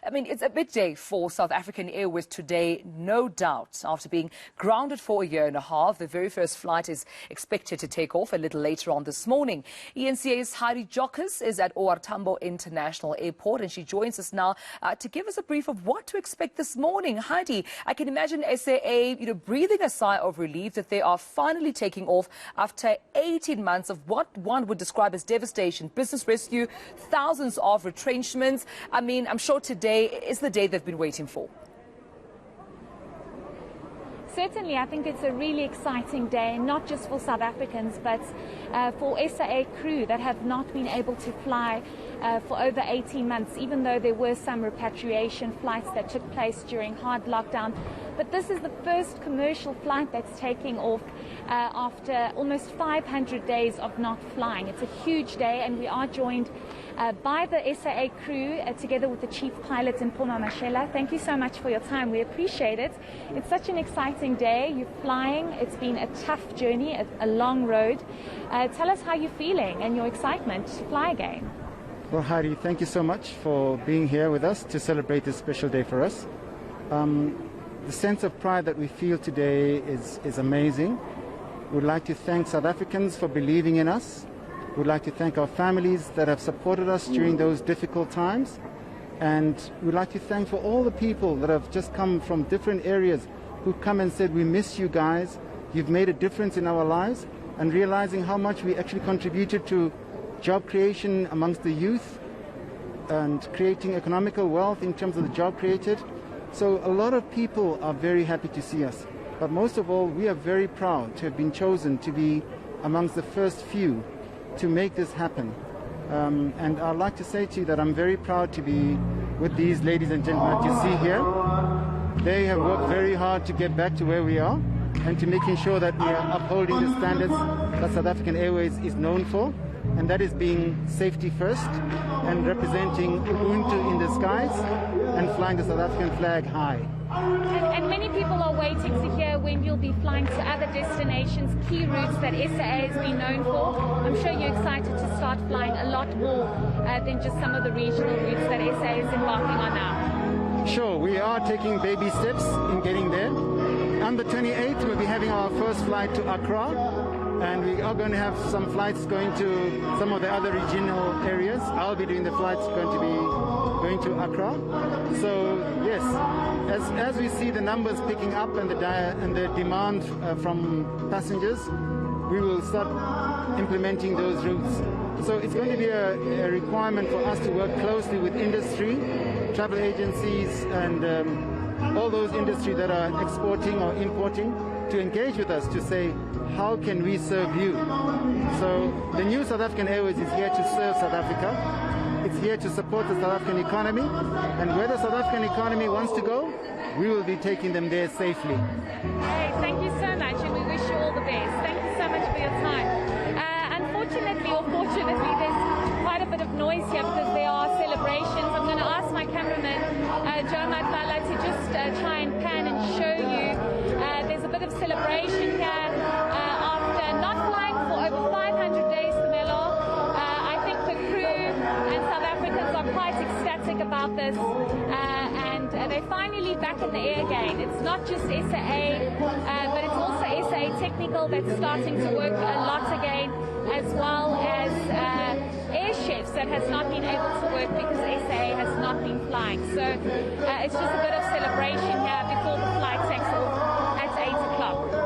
I mean, it's a big day for South African Airways today, no doubt. After being grounded for a year and a half, the very first flight is expected to take off a little later on this morning. eNCA's Heidi Giokos is at OR Tambo International Airport, and she joins us now to give us a brief of what to expect this morning. Heidi, I can imagine SAA, breathing a sigh of relief that they are finally taking off after 18 months of what one would describe as devastation, business rescue, thousands of retrenchments. I mean, I'm sure today is the day they've been waiting for. Certainly, I think it's a really exciting day, not just for South Africans, but for SAA crew that have not been able to fly for over 18 months, even though there were some repatriation flights that took place during hard lockdown. But this is the first commercial flight that's taking off after almost 500 days of not flying. It's a huge day, and we are joined by the SAA crew together with the chief pilot in Poma Mashela. Thank you so much for your time. We appreciate it. It's such an exciting day. You're flying. It's been a tough journey, a long road. Tell us how you're feeling and your excitement to fly again. Well, Heidi, thank you so much for being here with us to celebrate this special day for us. The sense of pride that we feel today is amazing. We'd like to thank South Africans for believing in us. We'd like to thank our families that have supported us during those difficult times. And we'd like to thank for all the people that have just come from different areas who've come and said, we miss you guys. You've made a difference in our lives. And realizing how much we actually contributed to job creation amongst the youth and creating economical wealth in terms of the job created. So a lot of people are very happy to see us. But most of all, we are very proud to have been chosen to be amongst the first few to make this happen. And I'd like to say to you that I'm very proud to be with these ladies and gentlemen that you see here. They have worked very hard to get back to where we are and to making sure that we are upholding the standards that South African Airways is known for. And that is being safety first and representing Ubuntu in the skies and flying the South African flag high. And many people are waiting to hear when you'll be flying to other destinations, key routes that SAA has been known for. I'm sure you're excited to start flying a lot more than just some of the regional routes that SAA is embarking on now. Sure, we are taking baby steps in getting there. On the 28th, we'll be having our first flight to Accra. And we are going to have some flights going to some of the other regional areas. I'll be doing the flights going to Accra. So yes, as we see the numbers picking up and the demand from passengers, we will start implementing those routes. So it's going to be a requirement for us to work closely with industry, travel agencies, and all those industry that are exporting or importing to engage with us to say, how can we serve you? So the new South African Airways is here to serve South Africa. It's here to support the South African economy. And where the South African economy wants to go, we will be taking them there safely. Hey, thank you so much, and we wish you all the best. Thank you so much for your time. Unfortunately or fortunately, there's quite a bit of noise here because there are celebrations. I'm going to ask my cameraman, Joburg, to just try and pan and show you. There's a bit of celebration here after not flying for over 500 days to Melo. I think the crew and South Africans are quite ecstatic about this. And they're finally back in the air again. It's not just SAA, but it's also SAA Technical that's starting to work a lot again, as well as air chefs that has not been able to work because SAA has not been flying. So it's just a bit of celebration here before the flight takes off at 8 o'clock.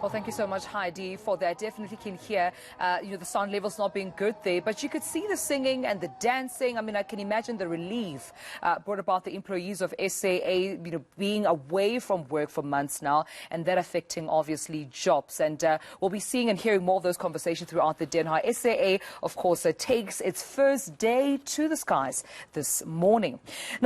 Well, thank you so much, Heidi, for that. Definitely can hear, the sound levels not being good there, but you could see the singing and the dancing. I mean, I can imagine the relief brought about the employees of SAA, being away from work for months now, and that affecting, obviously, jobs. And we'll be seeing and hearing more of those conversations throughout the day. And how SAA, of course, takes its first day to the skies this morning. Now,